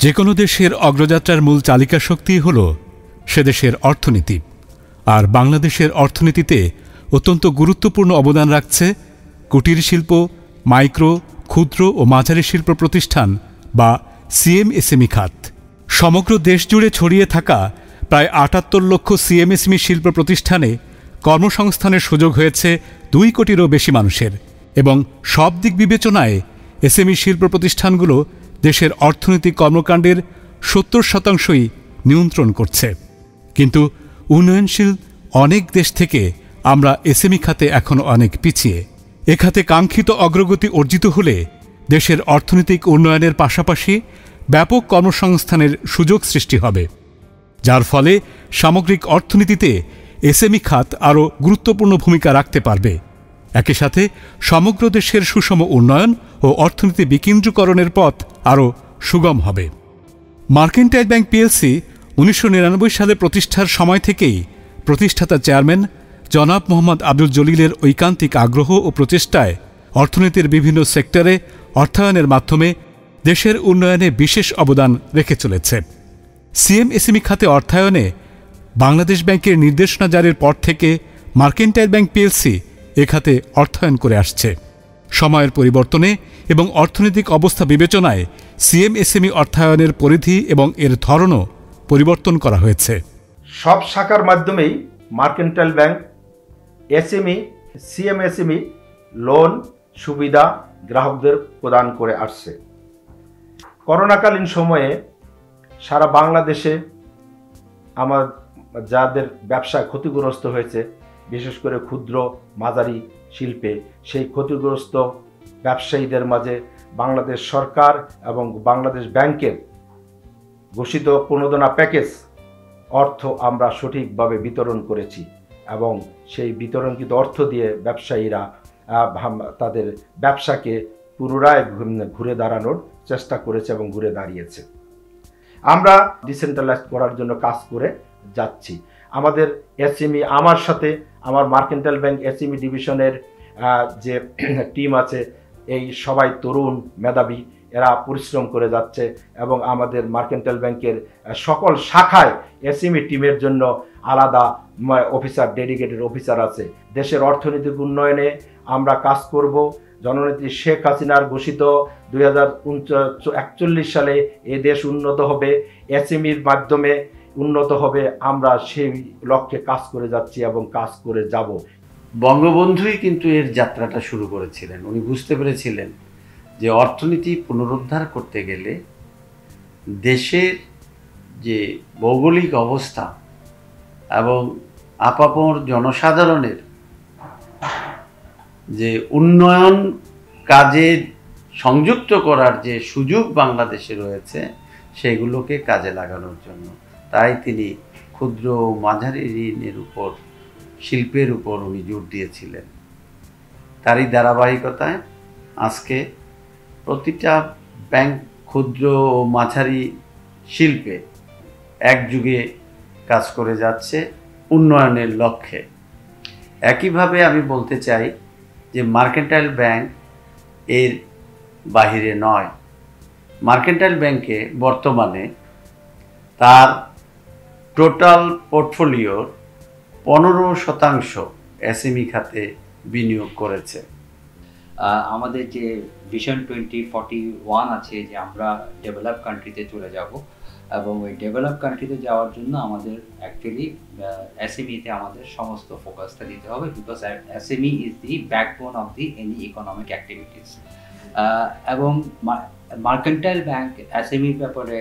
যে কোনো দেশের অগ্রযাত্রার মূল চালিকা শক্তি হল সে দেশের অর্থনীতি, আর বাংলাদেশের অর্থনীতিতে অত্যন্ত গুরুত্বপূর্ণ অবদান রাখছে কুটির শিল্প, মাইক্রো, ক্ষুদ্র ও মাঝারি শিল্প প্রতিষ্ঠান বা সিএমএসএমই খাত। সমগ্র দেশ জুড়ে ছড়িয়ে থাকা প্রায় ৭৮ লক্ষ সিএমএসএমই শিল্প প্রতিষ্ঠানে কর্মসংস্থানের সুযোগ হয়েছে ২ কোটিরও বেশি মানুষের, এবং সব দিক বিবেচনায় এসএমই শিল্প প্রতিষ্ঠানগুলো দেশের অর্থনৈতিক কর্মকাণ্ডের ৭০% নিয়ন্ত্রণ করছে। কিন্তু উন্নয়নশীল অনেক দেশ থেকে আমরা এসএমই খাতে এখনও অনেক পিছিয়ে। এ খাতে কাঙ্ক্ষিত অগ্রগতি অর্জিত হলে দেশের অর্থনৈতিক উন্নয়নের পাশাপাশি ব্যাপক কর্মসংস্থানের সুযোগ সৃষ্টি হবে, যার ফলে সামগ্রিক অর্থনীতিতে এসএমই খাত আরও গুরুত্বপূর্ণ ভূমিকা রাখতে পারবে। একই সাথে সমগ্র দেশের সুষম উন্নয়ন ও অর্থনীতি বিকেন্দ্রীকরণের পথ আরও সুগম হবে। মার্কেন্টাইল ব্যাংক পিএলসি ১৯৯৯ সালে প্রতিষ্ঠার সময় থেকেই প্রতিষ্ঠাতা চেয়ারম্যান জনাব মোহাম্মদ আব্দুল জলিলের ঐকান্তিক আগ্রহ ও প্রচেষ্টায় অর্থনীতির বিভিন্ন সেক্টরে অর্থায়নের মাধ্যমে দেশের উন্নয়নে বিশেষ অবদান রেখে চলেছে। সিএমএসএমই খাতে অর্থায়নে বাংলাদেশ ব্যাংকের নির্দেশনা জারির পর থেকে মার্কেন্টাইল ব্যাংক পিএলসি এ খাতে অর্থায়ন করে আসছে। সময়ের পরিবর্তনে এবং অর্থনৈতিক অবস্থা বিবেচনায় সিএমএসএমই অর্থায়নের পরিধি এবং এর ধরনও পরিবর্তন করা হয়েছে। সব শাখার মাধ্যমেই mercantile bank SME, CMSME loan সুবিধা গ্রাহকদের প্রদান করে আসছে। করোনাকালীন সময়ে সারা বাংলাদেশে আমার যাদের ব্যবসা ক্ষতিগ্রস্ত হয়েছে, বিশেষ করে ক্ষুদ্র মাঝারি শিল্পে, সেই ক্ষতিগ্রস্ত ব্যবসায়ীদের মাঝে বাংলাদেশ সরকার এবং বাংলাদেশ ব্যাংকের ঘোষিত প্রণোদনা প্যাকেজ অর্থ আমরা সঠিকভাবে বিতরণ করেছি, এবং সেই বিতরণকৃত অর্থ দিয়ে ব্যবসায়ীরা তাদের ব্যবসাকে পুনরায় ঘুরে দাঁড়ানোর চেষ্টা করেছে এবং ঘুরে দাঁড়িয়েছে। আমরা ডিসেন্ট্রালাইজ করার জন্য কাজ করে যাচ্ছি। আমাদের এসএমই, আমার সাথে আমার মার্কেন্টাইল ব্যাংক এসএমই ডিভিশনের যে টিম আছে, এই সবাই তরুণ মেধাবী, এরা পরিশ্রম করে যাচ্ছে, এবং আমাদের মার্কেন্টাইল ব্যাংকের সকল শাখায় এসএমই টিমের জন্য আলাদা অফিসার, ডেডিকেটেড অফিসার আছে। দেশের অর্থনৈতিক উন্নয়নে আমরা কাজ করব। জননেত্রী শেখ হাসিনার ঘোষিত 2041 সালে এ দেশ উন্নত হবে, এসএমইর মাধ্যমে উন্নত হবে। আমরা সেই লক্ষ্যে কাজ করে যাচ্ছি এবং কাজ করে যাব। বঙ্গবন্ধুই কিন্তু এর যাত্রাটা শুরু করেছিলেন। উনি বুঝতে পেরেছিলেন যে অর্থনীতি পুনরুদ্ধার করতে গেলে দেশের যে ভৌগোলিক অবস্থা এবং আপামর জনসাধারণের যে উন্নয়ন কাজে সংযুক্ত করার যে সুযোগ বাংলাদেশে রয়েছে, সেগুলোকে কাজে লাগানোর জন্য তাই তিনি ক্ষুদ্র ও মাঝারি ঋণের উপর, শিল্পের উপর উনি জোর দিয়েছিলেন। তারই ধারাবাহিকতায় আজকে প্রতিটা ব্যাংক ক্ষুদ্র ও মাঝারি শিল্পে একযুগে কাজ করে যাচ্ছে উন্নয়নের লক্ষ্যে। একইভাবে আমি বলতে চাই যে মার্কেন্টাইল ব্যাংক এর বাহিরে নয়। মার্কেন্টাইল ব্যাংকে বর্তমানে তার টোটাল পোর্টফোলিওর 15% এসএমই খাতে বিনিয়োগ করেছে। আমাদের যে ভিশন 2041 আছে, যে আমরা ডেভেলপ কান্ট্রিতে চলে যাব, এবং ওই ডেভেলপ কান্ট্রিতে যাওয়ার জন্য আমাদের অ্যাকচুয়ালি এসএমইতে আমাদের সমস্ত ফোকাসটা দিতে হবে, because SME is the backbone of the any economic activities. এবং মার্কেন্টাইল ব্যাংক এসএমইর ব্যাপারে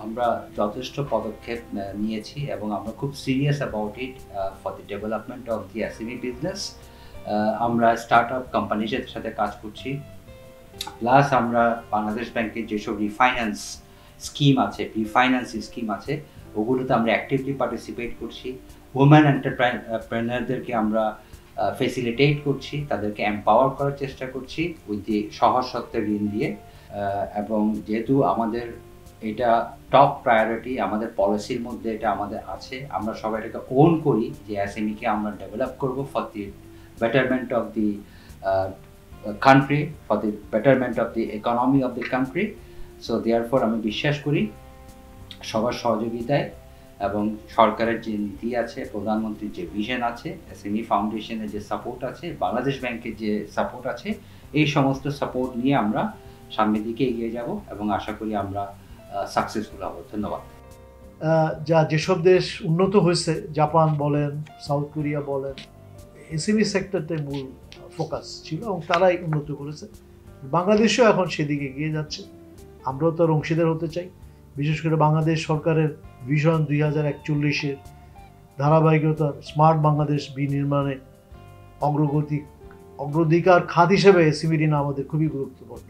আমরা যথেষ্ট পদক্ষেপ নিয়েছি, এবং আমরা খুব serious about it for the development of the SME business. আমরা স্টার্ট আপ কোম্পানিদের সাথে কাজ করছি, প্লাস আমরা বাংলাদেশ ব্যাংকের যেসব রিফাইন্যান্স স্কিম আছে ওগুলোতে আমরা অ্যাক্টিভলি পার্টিসিপেট করছি। ওমেন এন্টারপ্রেনারদেরকে আমরা ফেসিলিটেট করছি, তাদেরকে এম্পাওয়ার করার চেষ্টা করছি উইথ দি সহজ শর্তে ঋণ দিয়ে। এবং যেহেতু আমাদের এটা টপ প্রায়োরিটি, আমাদের পলিসির মধ্যে এটা আমাদের আছে, আমরা সবাই এটাকে ওন করি যে এসএমইকে আমরা ডেভেলপ করব for the betterment of the country, for the betterment of the economy of the country. So therefore আমি বিশ্বাস করি সবার সহযোগিতায় এবং সরকারের যে নীতি আছে, প্রধানমন্ত্রীর যে ভিশন আছে, এসএমই ফাউন্ডেশনের যে সাপোর্ট আছে, বাংলাদেশ ব্যাংকের যে সাপোর্ট আছে, এই সমস্ত সাপোর্ট নিয়ে আমরা সামনের দিকে এগিয়ে যাব এবং আশা করি আমরা সাকসেসফুল হব। ধন্যবাদ। যেসব দেশ উন্নত হয়েছে, জাপান বলেন, সাউথ কোরিয়া বলেন, এসএমই সেক্টরটাই মূল ফোকাস ছিল এবং তারাই উন্নত করেছে। বাংলাদেশও এখন সেদিকে এগিয়ে যাচ্ছে। আমরাও তার অংশীদার হতে চাই। বিশেষ করে বাংলাদেশ সরকারের ভিশন 2041-এর ধারাবাহিকতা স্মার্ট বাংলাদেশ বিনির্মাণে অগ্রাধিকার খাত হিসেবে এসএমই ঋণ আমাদের খুবই গুরুত্বপূর্ণ।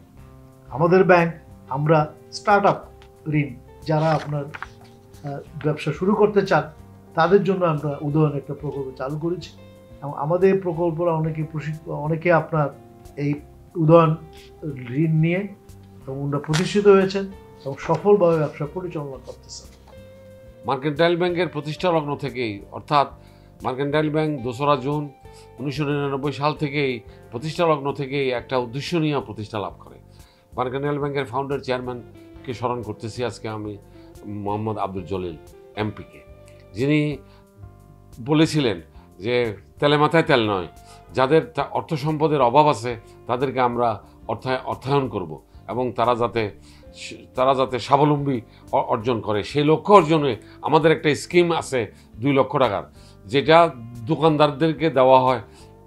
আমাদের ব্যাংক, আমরা স্টার্ট আপ ঋণ, যারা আপনার ব্যবসা শুরু করতে চান তাদের জন্য আমরা উদয়ন একটা প্রকল্প চালু করেছি এবং আমাদের প্রকল্পরা অনেকে আপনার এই উদয়ন ঋণ নিয়ে এবং প্রতিষ্ঠিত হয়েছেন এবং সফলভাবে ব্যবসা পরিচালনা করতেছেন। মার্কেন্টাইল ব্যাংকের প্রতিষ্ঠা লগ্ন থেকেই, অর্থাৎ মার্কেন্টাইল ব্যাংক 2রা জুন 1999 সাল থেকেই প্রতিষ্ঠা লগ্ন থেকেই একটা উদ্দেশ্য নিয়ে প্রতিষ্ঠা লাভ করে। মার্কেন্টাইল ব্যাংকের ফাউন্ডার চেয়ারম্যানকে স্মরণ করতেছি আজকে আমি, মোহাম্মদ আব্দুল জলিল এমপিকে, যিনি বলেছিলেন যে তেলে মাথায় তেল নয়, যাদের অর্থ সম্পদের অভাব আছে তাদেরকে আমরা অর্থায়ন করব এবং তারা যাতে স্বাবলম্বী অর্জন করে, সেই লক্ষ্য অর্জনে আমাদের একটা স্কিম আছে 2 লক্ষ টাকার, যেটা দোকানদারদেরকে দেওয়া হয়।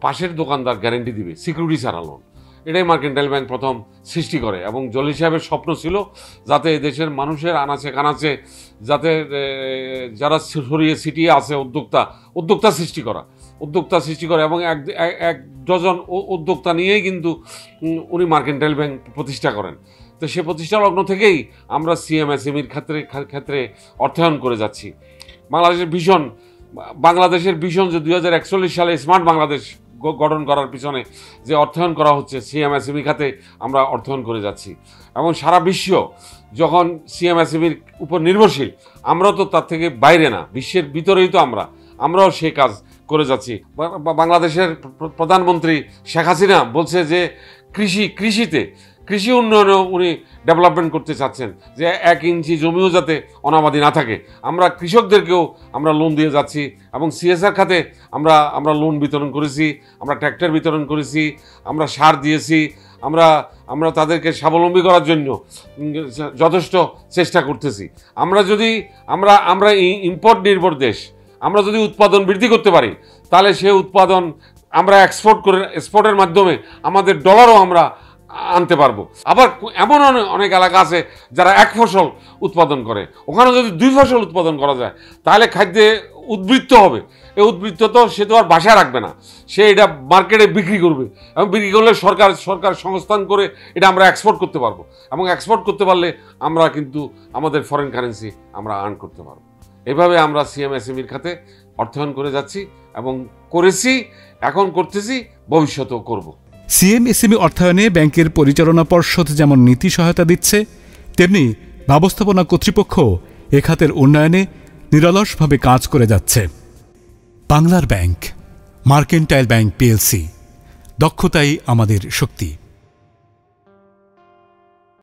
পাশের দোকানদার গ্যারেন্টি দিবে, সিকিউরিটি ছাড়া লোন। এটাই মার্কেন্টাইল ব্যাংক প্রথম সৃষ্টি করে এবং জলিল সাহেবের স্বপ্ন ছিল যাতে দেশের মানুষের আনাচে কানাচে যাতে যারা ছড়িয়ে ছিটিয়ে আছে উদ্যোক্তা সৃষ্টি করে এবং এক ডজন উদ্যোক্তা নিয়েই কিন্তু উনি মার্কেন্টাইল ব্যাংক প্রতিষ্ঠা করেন। তো সে প্রতিষ্ঠা লগ্ন থেকেই আমরা সিএমএসএমইর ক্ষেত্রে অর্থায়ন করে যাচ্ছি। বাংলাদেশের ভিশন যে 2041 সালে স্মার্ট বাংলাদেশ গঠন করার পিছনে যে অর্থায়ন করা হচ্ছে, সিএমএসএমই খাতে আমরা অর্থায়ন করে যাচ্ছি এবং সারা বিশ্ব যখন সিএমএসএমইর উপর নির্ভরশীল, আমরা তো তার থেকে বাইরে না, বিশ্বের ভিতরেই তো আমরাও সেই কাজ করে যাচ্ছি। বাংলাদেশের প্রধানমন্ত্রী শেখ হাসিনা বলছে যে কৃষি উন্নয়নেও উনি ডেভেলপমেন্ট করতে চাচ্ছেন, যে 1 ইঞ্চি জমিও যাতে অনাবাদি না থাকে। আমরা কৃষকদেরকেও আমরা লোন দিয়ে যাচ্ছি এবং সিএসআর খাতে আমরা লোন বিতরণ করেছি, আমরা ট্র্যাক্টর বিতরণ করেছি, আমরা সার দিয়েছি, আমরা তাদেরকে স্বাবলম্বী করার জন্য যথেষ্ট চেষ্টা করতেছি। আমরা ইম্পোর্ট নির্ভর দেশ, আমরা যদি উৎপাদন বৃদ্ধি করতে পারি তাহলে সে উৎপাদন আমরা এক্সপোর্টের মাধ্যমে আমাদের ডলারও আমরা আনতে পারবো। আবার এমন অনেক এলাকা আছে যারা 1 ফসল উৎপাদন করে, ওখানে যদি 2 ফসল উৎপাদন করা যায় তাহলে খাদ্যে উদ্বৃত্ত হবে। এই উদ্বৃত্ত তো সে তো আর বাসায় রাখবে না, সে এটা মার্কেটে বিক্রি করবে এবং বিক্রি করলে সরকার সংস্থান করে এটা আমরা এক্সপোর্ট করতে পারবো এবং এক্সপোর্ট করতে পারলে আমরা কিন্তু আমাদের ফরেন কারেন্সি আমরা আর্ন করতে পারবো। এভাবে আমরা সিএমএসএমইর খাতে অর্থায়ন করে যাচ্ছি এবং করেছি, এখন করতেছি, ভবিষ্যতেও করব। সিএমএসএমই অর্থায়নে ব্যাংকের পরিচালনা পর্ষদ যেমন নীতি সহায়তা দিচ্ছে, তেমনি ব্যবস্থাপনা কর্তৃপক্ষ এ খাতের উন্নয়নে নিরলসভাবে কাজ করে যাচ্ছে। বাংলার ব্যাংক, মার্কেন্টাইল ব্যাংক পিএলসি, দক্ষতাই আমাদের শক্তি।